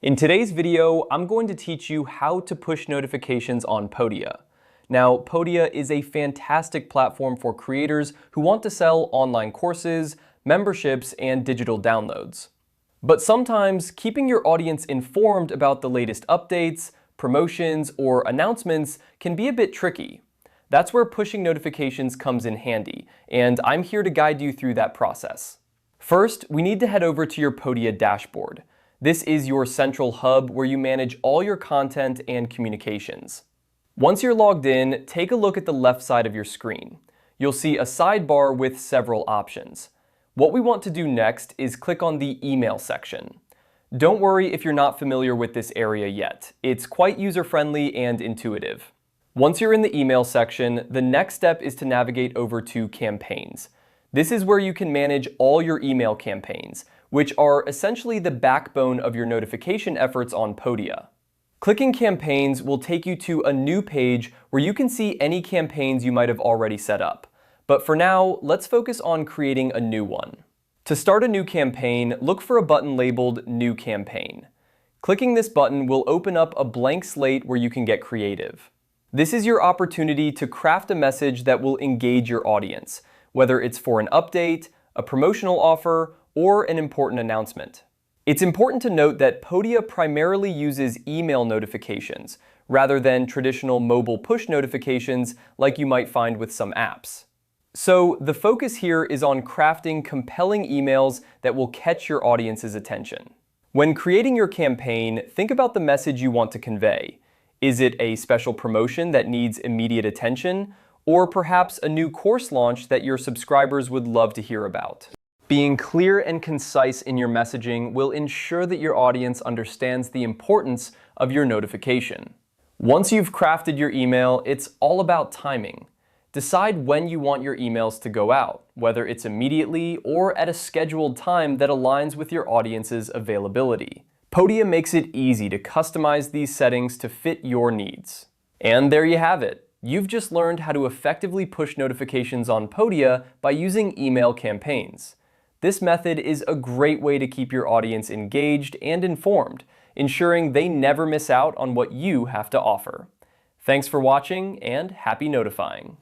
In today's video, I'm going to teach you how to push notifications on Podia. Now, Podia is a fantastic platform for creators who want to sell online courses, memberships, and digital downloads. But sometimes, keeping your audience informed about the latest updates, promotions, or announcements can be a bit tricky. That's where pushing notifications comes in handy, and I'm here to guide you through that process. First, we need to head over to your Podia dashboard. This is your central hub where you manage all your content and communications. Once you're logged in, take a look at the left side of your screen. You'll see a sidebar with several options. What we want to do next is click on the email section. Don't worry if you're not familiar with this area yet. It's quite user-friendly and intuitive. Once you're in the email section, the next step is to navigate over to campaigns. This is where you can manage all your email campaigns, which are essentially the backbone of your notification efforts on Podia. Clicking Campaigns will take you to a new page where you can see any campaigns you might have already set up. But for now, let's focus on creating a new one. To start a new campaign, look for a button labeled New Campaign. Clicking this button will open up a blank slate where you can get creative. This is your opportunity to craft a message that will engage your audience, whether it's for an update, a promotional offer, or an important announcement. It's important to note that Podia primarily uses email notifications rather than traditional mobile push notifications like you might find with some apps. So the focus here is on crafting compelling emails that will catch your audience's attention. When creating your campaign, think about the message you want to convey. Is it a special promotion that needs immediate attention, or perhaps a new course launch that your subscribers would love to hear about? Being clear and concise in your messaging will ensure that your audience understands the importance of your notification. Once you've crafted your email, it's all about timing. Decide when you want your emails to go out, whether it's immediately or at a scheduled time that aligns with your audience's availability. Podia makes it easy to customize these settings to fit your needs. And there you have it. You've just learned how to effectively push notifications on Podia by using email campaigns. This method is a great way to keep your audience engaged and informed, ensuring they never miss out on what you have to offer. Thanks for watching, and happy notifying.